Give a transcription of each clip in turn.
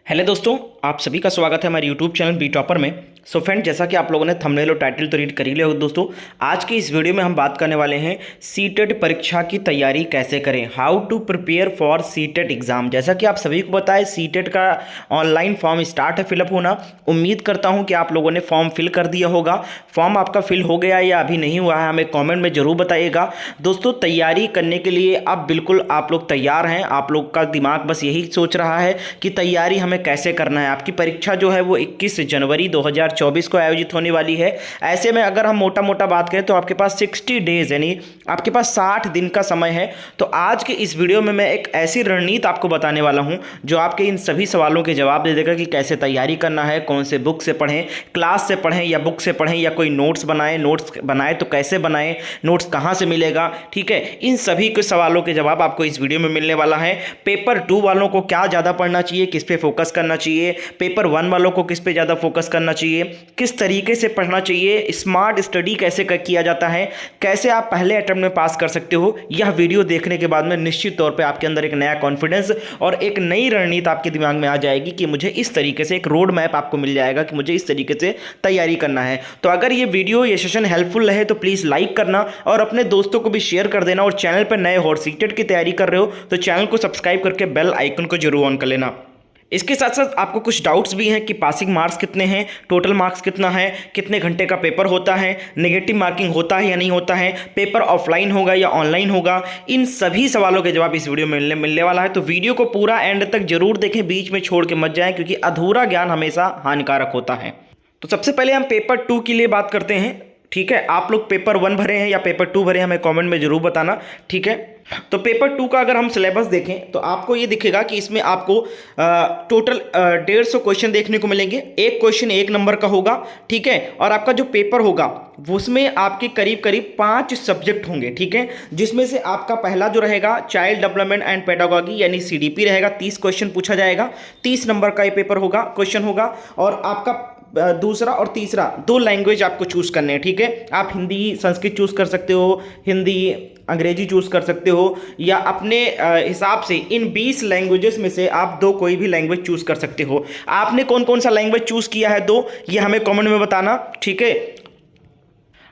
Hello दोस्तों, आप सभी का स्वागत है हमारे यूट्यूब चैनल बी टॉपर में। सो फ्रेंड, जैसा कि आप लोगों ने थंबनेल और टाइटल तो रीड कर ही लिया होगा दोस्तों। आज की इस वीडियो में हम बात करने वाले हैं सीटेट परीक्षा की तैयारी कैसे करें, how to prepare for CTET exam. जैसा कि आप सभी को पता है, सीटेट का ऑनलाइन फॉर्म स्टार्ट है फिलअप होना। उम्मीद करता हूं कि आप लोगों ने फॉर्म फिल कर दिया होगा। फॉर्म आपका फिल हो गया या अभी नहीं हुआ है, हमें कॉमेंट में ज़रूर बताइएगा। दोस्तों, तैयारी करने के लिए अब बिल्कुल आप लोग तैयार हैं। आप लोग का दिमाग बस यही सोच रहा है कि तैयारी हमें कैसे करना है। आपकी परीक्षा जो है वो 21 जनवरी 2024 को आयोजित होने वाली है। ऐसे में अगर हम मोटा मोटा बात करें तो आपके पास 60 डेज यानी आपके पास 60 दिन का समय है। तो आज के इस वीडियो में मैं एक ऐसी रणनीति आपको बताने वाला हूं जो आपके इन सभी सवालों के जवाब दे देगा कि कैसे तैयारी करना है, कौन से बुक से पढ़ें, क्लास से पढ़ें या बुक से पढ़ें, या कोई नोट्स बनाए तो कैसे बनाएं, नोट्स कहाँ से मिलेगा। ठीक है, इन सभी के सवालों के जवाब आपको इस वीडियो में मिलने वाला है। पेपर 2 वालों को क्या ज़्यादा पढ़ना चाहिए, किस पे फोकस करना चाहिए, पेपर 1 वालों को किस पे ज़्यादा फोकस करना चाहिए, किस तरीके से पढ़ना चाहिए, स्मार्ट स्टडी कैसे किया जाता है, कैसे आप पहले अटेम्प्ट में पास कर सकते हो। यह वीडियो देखने के बाद में निश्चित तौर पे आपके अंदर एक नया कॉन्फिडेंस और एक नई रणनीति आपके दिमाग में आ जाएगी कि मुझे इस तरीके से एक रोड मैप आपको मिल जाएगा कि मुझे इस तरीके से तैयारी करना है। तो अगर ये वीडियो ये सेशन हेल्पफुल रहे तो प्लीज़ लाइक करना और अपने दोस्तों को भी शेयर कर देना। और चैनल पर नए हो और सीटेट की तैयारी कर रहे हो तो चैनल को सब्सक्राइब करके बेल आइकन को जरूर ऑन कर लेना। इसके साथ साथ आपको कुछ डाउट्स भी हैं कि पासिंग मार्क्स कितने हैं, टोटल मार्क्स कितना है, कितने घंटे का पेपर होता है, नेगेटिव मार्किंग होता है या नहीं होता है, पेपर ऑफलाइन होगा या ऑनलाइन होगा। इन सभी सवालों के जवाब इस वीडियो में मिलने वाला है। तो वीडियो को पूरा एंड तक जरूर देखें, बीच में छोड़ के मत जाएं, क्योंकि अधूरा ज्ञान हमेशा हानिकारक होता है। तो सबसे पहले हम पेपर 2 के लिए बात करते हैं। ठीक है, आप लोग पेपर 1 भरे हैं या पेपर 2 भरे हैं, हमें कमेंट में जरूर बताना। ठीक है, तो पेपर 2 का अगर हम सिलेबस देखें तो आपको ये दिखेगा कि इसमें आपको टोटल 150 क्वेश्चन देखने को मिलेंगे। एक क्वेश्चन 1 नंबर का होगा। ठीक है, और आपका जो पेपर होगा उसमें आपके करीब करीब 5 सब्जेक्ट होंगे। ठीक है, जिसमें से आपका पहला जो रहेगा चाइल्ड डेवलपमेंट एंड पेडागोगी यानी सीडीपी रहेगा। 30 क्वेश्चन पूछा जाएगा, 30 नंबर का ये पेपर होगा, क्वेश्चन होगा। और आपका दूसरा और तीसरा 2 लैंग्वेज आपको चूज करने हैं। ठीक है, आप हिंदी संस्कृत चूज कर सकते हो, हिंदी अंग्रेजी चूज कर सकते हो, या अपने हिसाब से इन 20 लैंग्वेजेस में से आप 2 कोई भी लैंग्वेज चूज कर सकते हो। आपने कौन कौन सा लैंग्वेज चूज किया है 2, ये हमें कमेंट में बताना। ठीक है,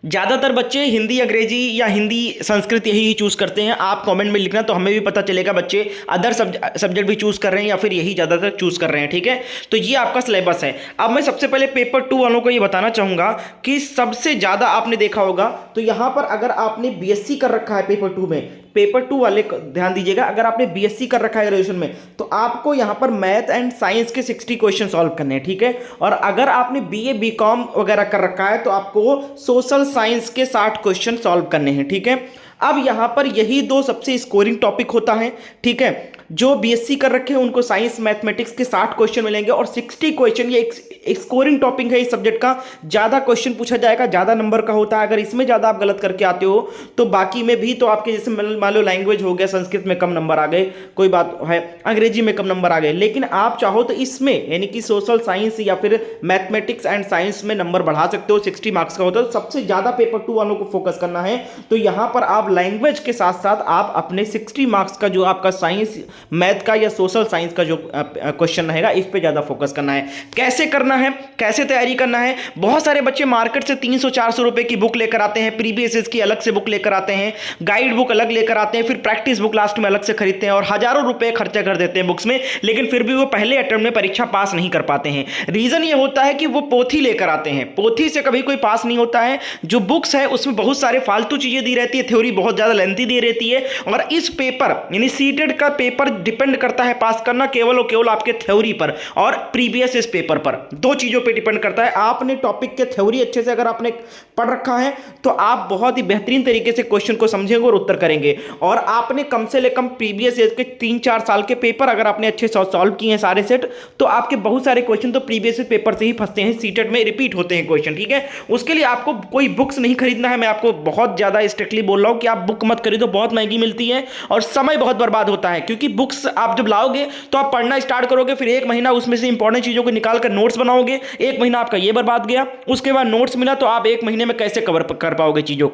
ज़्यादातर बच्चे हिंदी अंग्रेजी या हिंदी संस्कृत यही चूज़ करते हैं। आप कमेंट में लिखना तो हमें भी पता चलेगा बच्चे अदर सब्जेक्ट भी चूज़ कर रहे हैं या फिर यही ज़्यादातर चूज़ कर रहे हैं। ठीक है, तो ये आपका सिलेबस है। अब मैं सबसे पहले पेपर 2 वालों को ये बताना चाहूँगा कि सबसे ज़्यादा आपने देखा होगा तो यहाँ पर अगर आपने बीएससी कर रखा है पेपर 2 में, पेपर 2 वाले ध्यान दीजिएगा, अगर आपने बीएससी कर रखा है ग्रेजुएशन में तो आपको यहाँ पर मैथ एंड साइंस के 60 क्वेश्चन सॉल्व करने हैं। ठीक है, और अगर आपने बीए बीकॉम वगैरह कर रखा है तो आपको सोशल साइंस के 60 क्वेश्चन सॉल्व करने हैं। ठीक है, अब यहाँ पर यही 2 सबसे स्कोरिंग टॉपिक होता है। ठीक है, जो बीएससी कर रखे हैं उनको साइंस मैथमेटिक्स के 60 क्वेश्चन मिलेंगे और 60 क्वेश्चन ये एक स्कोरिंग टॉपिक है इस सब्जेक्ट का। ज़्यादा क्वेश्चन पूछा जाएगा, ज़्यादा नंबर का होता है। अगर इसमें ज़्यादा आप गलत करके आते हो तो बाकी में भी तो आपके जैसे मान लो लैंग्वेज हो गया, संस्कृत में कम नंबर आ गए, कोई बात है, अंग्रेजी में कम नंबर आ गए, लेकिन आप चाहो तो इसमें यानी कि सोशल साइंस या फिर मैथमेटिक्स एंड साइंस में नंबर बढ़ा सकते हो। 60 मार्क्स का होता है, तो सबसे ज़्यादा पेपर 2 वालों को फोकस करना है। तो यहाँ पर आप लैंग्वेज के साथ साथ आप अपने 60 मार्क्स का जो आपका साइंस मैथ का या सोशल साइंस का जो क्वेश्चन रहेगा इस पे ज्यादा फोकस करना है। कैसे करना है, कैसे तैयारी करना है। बहुत सारे बच्चे मार्केट से 300-400 रुपए की बुक लेकर आते हैं, प्रीवियस की अलग से बुक लेकर आते हैं, गाइड बुक अलग लेकर आते हैं, फिर प्रैक्टिस बुक लास्ट में अलग से खरीदते हैं और हजारों रुपए खर्चा कर देते हैं बुक्स में, लेकिन फिर भी वो पहले अटेम्प्ट में परीक्षा पास नहीं कर पाते हैं। रीजन ये होता है कि वो पोथी लेकर आते हैं, पोथी से कभी कोई पास नहीं होता है। जो बुक्स है उसमें बहुत सारे फालतू चीजें दी रहती है, थ्योरी बहुत ज्यादा लेंथी दी रहती है, और इस पेपर यानी सीटेट का पेपर डिपेंड करता है पास करना केवल और केवल आपके थ्योरी पर और प्रीवियस इस पेपर पर। 2 चीजों पे डिपेंड करता है। आपने टॉपिक के थ्योरी अच्छे से अगर आपने पढ़ रखा है तो आप बहुत ही बेहतरीन तरीके से क्वेश्चन को समझेंगे और उत्तर करेंगे, और आपने कम से कम प्रीवियस के 3-4 साल के पेपर अगर आपने अच्छे से सॉल्व किए हैं सारे सेट, तो आपके बहुत सारे क्वेश्चन तो प्रीवियस पेपर से ही फंसते हैं, सीटेट में रिपीट होते हैं क्वेश्चन। ठीक है, उसके लिए आपको कोई बुक्स नहीं खरीदना है। मैं आपको बहुत ज्यादा स्ट्रिक्टली बोल रहा हूं कि आप बुक मत खरीदो, बहुत महंगी मिलती है और समय बहुत बर्बाद होता है, क्योंकि बुक्स आप जब लाओगे तो आप पढ़ना स्टार्ट करोगे, फिर 1 महीना उसमें से इंपॉर्टेंट चीजों को निकाल कर नोट्स बनाओगे, 1 महीना आपका ये बर्बाद गया। उसके बाद नोट्स मिला तो आप 1 महीने में कैसे कवर कर पाओगे चीजों।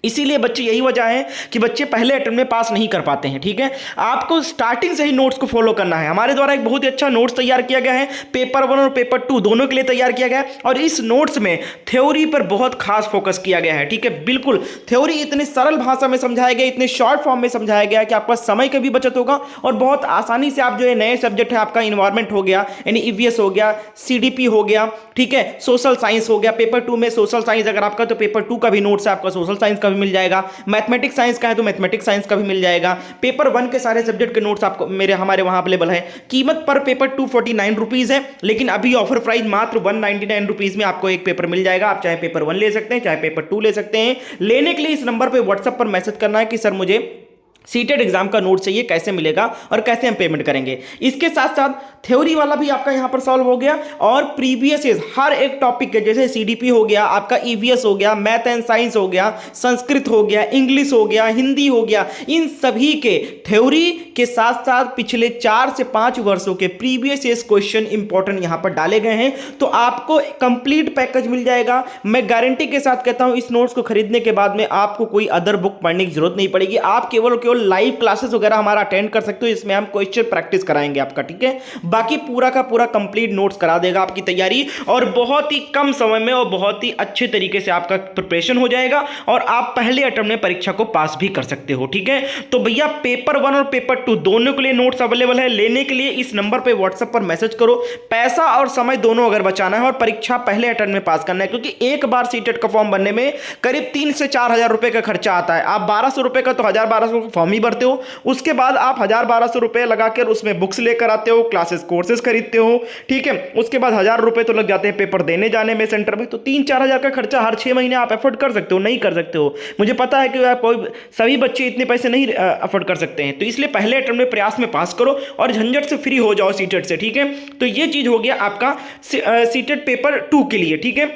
इसीलिए बच्चे, यही वजह है कि बच्चे पहले अटेम्प्ट में पास नहीं कर पाते हैं। ठीक है, आपको स्टार्टिंग से ही नोट्स को फॉलो करना है। हमारे द्वारा एक बहुत ही अच्छा नोट्स तैयार किया गया है, पेपर 1 और पेपर 2 दोनों के लिए तैयार किया गया है, और इस नोट्स में थ्योरी पर बहुत खास फोकस किया गया है। ठीक है, बिल्कुल थ्योरी इतनी सरल भाषा में समझाया गया, इतने शॉर्ट फॉर्म में समझाया गया कि आपका समय का भी बचत होगा और बहुत आसानी से आप जो है नए सब्जेक्ट है, आपका इन्वायरमेंट हो गया यानी ईवीएस हो गया, सीडीपी हो गया, ठीक है, सोशल साइंस हो गया, पेपर 2 में सोशल साइंस अगर आपका तो पेपर 2 का भी नोट्स है आपका सोशल साइंस का भी मिल जाएगा, मैथमेटिक्स साइंस का है तो मैथमेटिक्स साइंस का भी मिल जाएगा। पेपर 1 के सारे सब्जेक्ट के नोट्स आपको हमारे वहां अवेलेबल है। कीमत पर पेपर 249 रुपीज है, लेकिन अभी ऑफर प्राइस मात्र 199 रुपीज में आपको एक पेपर मिल जाएगा। आप चाहे पेपर 1 ले सकते हैं, चाहे पेपर 2 ले सकते हैं। लेने के लिए इस नंबर पर व्हाट्सएप पर मैसेज करना है कि सर मुझे सीटेड एग्जाम का नोट चाहिए, कैसे मिलेगा और कैसे हम पेमेंट करेंगे। इसके साथ साथ थ्योरी वाला भी आपका यहां पर सॉल्व हो गया, और प्रीवियस ईयर हर एक टॉपिक के, जैसे सीडीपी हो गया, आपका ईवीएस हो गया, मैथ एंड साइंस हो गया, संस्कृत हो गया, इंग्लिश हो गया, हिंदी हो गया, इन सभी के थ्योरी के साथ साथ पिछले 4 से 5 वर्षों के प्रीवियस ईयर क्वेश्चन इंपॉर्टेंट यहां पर डाले गए हैं। तो आपको कंप्लीट पैकेज मिल जाएगा। मैं गारंटी के साथ कहता हूं, इस नोट्स को खरीदने के बाद में आपको कोई अदर बुक पढ़ने की जरूरत नहीं पड़ेगी। आप केवल लाइव क्लासेस वगैरह हमारा अटेंड कर सकते हो, इसमें हम क्वेश्चन प्रैक्टिस कराएंगे आपका। ठीक है, बाकी पूरा का पूरा कंप्लीट नोट्स करा देगा आपकी तैयारी, और बहुत ही कम समय में और बहुत ही अच्छे तरीके से आपका प्रिपरेशन हो जाएगा, और आप पहले अटेम्प्ट में परीक्षा को पास भी कर सकते हो। ठीक है, तो भैया पेपर 1 और पेपर 2 दोनों के लिए नोट्स अवेलेबल है। लेने के लिए इस नंबर पर व्हाट्सएप पर मैसेज करो। पैसा और समय दोनों अगर बचाना है और परीक्षा पहले अटेम्प्ट में पास करना है, क्योंकि एक बार सीटेट का फॉर्म भरने में करीब 3 से 4 हजार रुपए का खर्चा आता है। आप 1200 रुपए का तो 1000-1200 का फॉर्म ही भरते हो, उसके बाद आप 1000-1200 रुपए लगाकर उसमें बुक्स लेकर आते हो, क्लासेस कोर्सेज खरीदते हो। ठीक है, उसके बाद 1000 रुपए तो लग जाते हैं पेपर देने जाने में सेंटर में। तो 3-4 हजार का खर्चा हर 6 महीने आप अफोर्ड कर सकते हो? नहीं कर सकते हो। मुझे पता है कि कोई सभी बच्चे इतने पैसे नहीं अफोर्ड कर सकते हैं, तो इसलिए पहले अटेम्प्ट में प्रयास में पास करो और झंझट से फ्री हो जाओ सीटेट से। ठीक है, तो ये चीज हो गया आपका सीटेट पेपर 2 के लिए। ठीक है,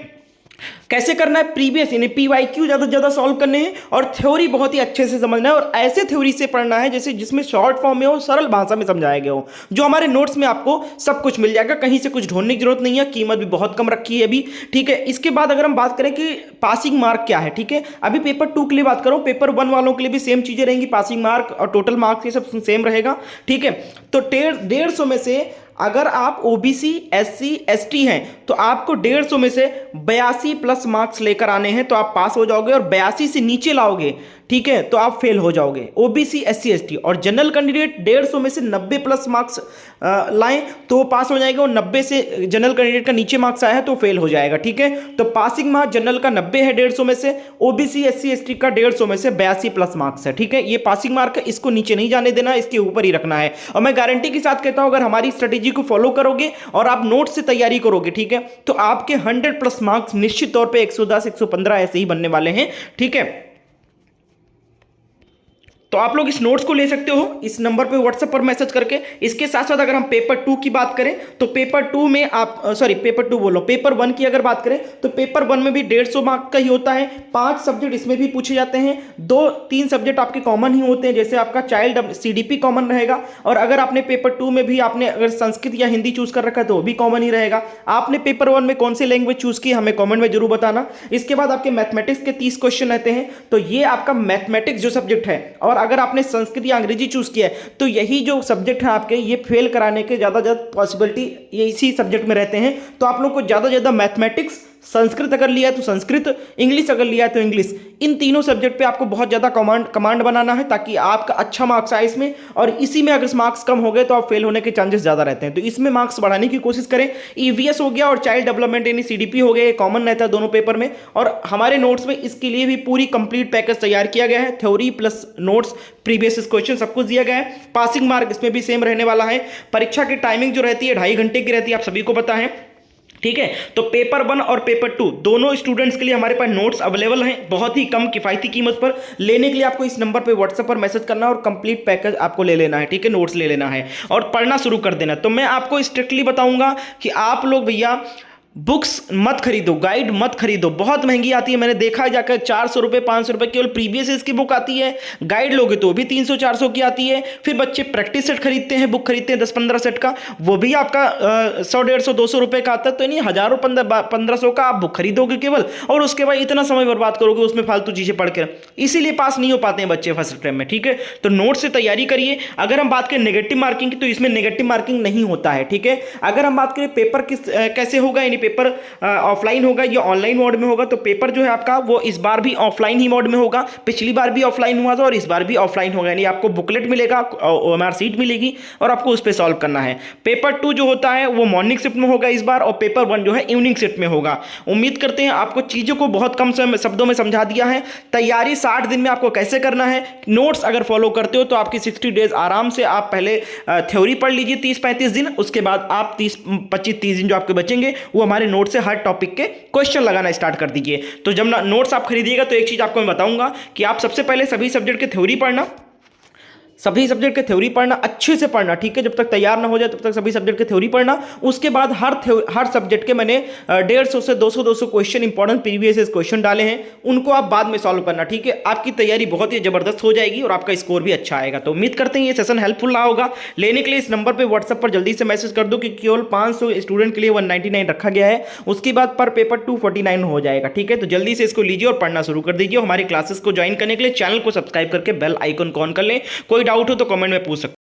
कैसे करना है, प्रीवियस यानी पीवाईक्यू ज़्यादा से ज़्यादा सॉल्व करने हैं, और थ्योरी बहुत ही अच्छे से समझना है, और ऐसे थ्योरी से पढ़ना है जैसे जिसमें शॉर्ट फॉर्म में हो, सरल भाषा में समझाया गया हो। जो हमारे नोट्स में आपको सब कुछ मिल जाएगा, कहीं से कुछ ढूंढने की जरूरत नहीं है। कीमत भी बहुत कम रखी है अभी। ठीक है, इसके बाद अगर हम बात करें कि पासिंग मार्क क्या है, ठीक है, अभी पेपर 2 के लिए बात करूँ, पेपर 1 वालों के लिए भी सेम चीज़ें रहेंगी, पासिंग मार्क और टोटल मार्क्स ये सब सेम रहेगा। ठीक है, तो 150 में से अगर आप ओबीसी एससी एसटी हैं तो आपको 150 में से 82 प्लस मार्क्स लेकर आने हैं, तो आप पास हो जाओगे, और 82 से नीचे लाओगे, ठीक है, तो आप फेल हो जाओगे। ओबीसी एससी एसटी और जनरल कैंडिडेट 150 में से 90 प्लस मार्क्स लाएं तो पास हो जाएगा, और 90 से जनरल कैंडिडेट का नीचे मार्क्स आया है तो फेल हो जाएगा। ठीक है, तो पासिंग मार्क्स जनरल का 90 है 150 में से, ओबीसी एससी एसटी का 150 में से 82 प्लस मार्क्स है। ठीक है, ये पासिंग मार्क है, इसको नीचे नहीं जाने देना, इसके ऊपर ही रखना है। और मैं गारंटी के साथ कहता हूं, अगर हमारी स्ट्रेटेजी को फॉलो करोगे और आप नोट से तैयारी करोगे, ठीक है, तो आपके 100 प्लस मार्क्स निश्चित तौर पे 110 115 ऐसे ही बनने वाले हैं। ठीक है, तो आप लोग इस नोट्स को ले सकते हो इस नंबर पे व्हाट्सएप पर मैसेज करके। इसके साथ साथ अगर हम पेपर 2 की बात करें तो पेपर 2 में आप पेपर 1 की अगर बात करें तो पेपर 1 में भी 150 मार्क का ही होता है। 5 सब्जेक्ट इसमें भी पूछे जाते हैं, 2-3 सब्जेक्ट आपके कॉमन ही होते हैं, जैसे आपका चाइल्ड सीडीपी कॉमन रहेगा, और अगर आपने पेपर 2 में भी आपने अगर संस्कृत या हिंदी चूज कर रखा है तो वो भी कॉमन ही रहेगा। आपने पेपर 1 में कौन सी लैंग्वेज चूज की हमें कॉमेंट में जरूर बताना। इसके बाद आपके मैथमेटिक्स के 30 क्वेश्चन रहते हैं, तो ये आपका मैथमेटिक्स जो सब्जेक्ट है, और अगर आपने संस्कृत या अंग्रेजी चूज किया है तो यही जो सब्जेक्ट है आपके, ये फेल कराने के ज्यादा पॉसिबिलिटी ये इसी सब्जेक्ट में रहते हैं। तो आप लोग को ज्यादा ज्यादा मैथमेटिक्स, संस्कृत अगर लिया है तो संस्कृत, इंग्लिश अगर लिया है तो इंग्लिश, इन तीनों सब्जेक्ट पे आपको बहुत ज़्यादा कमांड बनाना है ताकि आपका अच्छा मार्क्स आए इसमें। और इसी में अगर मार्क्स कम हो गए तो आप फेल होने के चांसेस ज़्यादा रहते हैं, तो इसमें मार्क्स बढ़ाने की कोशिश करें। ईवीएस हो गया और चाइल्ड डेवलपमेंट यानी सीडीपी हो गया, ये कॉमन रहता है दोनों पेपर में, और हमारे नोट्स में इसके लिए भी पूरी कंप्लीट पैकेज तैयार किया गया है। Theory plus notes, previous question सब कुछ दिया गया है। पासिंग मार्क इसमें भी सेम रहने वाला है। परीक्षा की टाइमिंग जो रहती है 2.5 घंटे की रहती है, आप सभी को पता है। ठीक है, तो पेपर 1 और पेपर 2 दोनों स्टूडेंट्स के लिए हमारे पास नोट्स अवेलेबल हैं बहुत ही कम किफायती कीमत पर। लेने के लिए आपको इस नंबर पे व्हाट्सएप पर मैसेज करना है और कंप्लीट पैकेज आपको ले लेना है। ठीक है, नोट्स ले लेना है और पढ़ना शुरू कर देना। तो मैं आपको स्ट्रिक्टली बताऊंगा कि आप लोग भैया बुक्स मत खरीदो, गाइड मत खरीदो, बहुत महंगी आती है। मैंने देखा है जाकर 400 रुपये 500 रुपये केवल प्रीवियस ईयर की बुक आती है। गाइड लोगे तो भी 300-400 की आती है। फिर बच्चे प्रैक्टिस सेट खरीदते हैं, बुक खरीदते हैं 10-15 सेट का, वो भी आपका 100-150-200 रुपये का आता है। तो नहीं, हजारों 1500 का आप बुक खरीदोगे केवल, और उसके बाद इतना समय बर्बाद करोगे उसमें फालतू चीजें पढ़ कर, इसीलिए पास नहीं हो पाते हैं बच्चे फर्स्ट टाइम में। ठीक है, तो नोट से तैयारी करिए। अगर हम बात करें नेगेटिव मार्किंग की, तो इसमें नेगेटिव मार्किंग नहीं होता है। ठीक है, अगर हम बात करें पेपर कैसे होगा, यानी पेपर ऑफलाइन होगा या ऑनलाइन मोड में होगा, तो पेपर जो है आपका वो इस बार भी ऑफलाइन ही मोड में होगा। पिछली बार भी ऑफलाइन हुआ था और इस बार भी ऑफलाइन होगा, यानी आपको बुकलेट मिलेगा, ओएमआर सीट मिलेगी और आपको उस पर सॉल्व करना है। पेपर 2 जो होता है वो मॉर्निंग शिफ्ट में होगा इस बार, और पेपर 1 जो है इवनिंग शिफ्ट में होगा। उम्मीद करते हैं आपको चीज़ों को बहुत कम शब्दों में समझा दिया है। तैयारी 60 दिन में आपको कैसे करना है, नोट्स अगर फॉलो करते हो तो आपकी 60 डेज आराम से, आप पहले थ्योरी पढ़ लीजिए 30-35 दिन, उसके बाद आप 25-30 दिन जो आपके बचेंगे वो हमारे नोट से हर टॉपिक के क्वेश्चन लगाना स्टार्ट कर दीजिए। तो जब नोट्स आप खरीदिएगा तो एक चीज आपको मैं बताऊंगा कि आप सबसे पहले सभी सब्जेक्ट के थ्योरी पढ़ना, सभी सब्जेक्ट के थ्योरी पढ़ना, अच्छे से पढ़ना। ठीक है, जब तक तैयार ना हो जाए तब तक सभी सब्जेक्ट के थ्योरी पढ़ना। उसके बाद हर सब्जेक्ट के मैंने 150 से 200 क्वेश्चन, इंपॉर्टेंट प्रीवियस क्वेश्चन डाले हैं, उनको आप बाद में सॉल्व करना। ठीक है, आपकी तैयारी बहुत ही जबरदस्त हो जाएगी और आपका स्कोर भी अच्छा आएगा। तो उम्मीद करते हैं ये सेशन हेल्पफुल रहा होगा। लेने के लिए इस नंबर पर व्हाट्सएप पर जल्दी से मैसेज कर दो कि केवल 500 स्टूडेंट के लिए 199 रखा गया है, उसके बाद पर पेपर 249 हो जाएगा। ठीक है, तो जल्दी से इसको लीजिए और पढ़ना शुरू कर दीजिए। हमारी क्लासेस को ज्वाइन करने के लिए चैनल को सब्सक्राइब करके बेल आइकन को ऑन कर लें। कोई डाउट हो तो कमेंट में पूछ सकते हैं।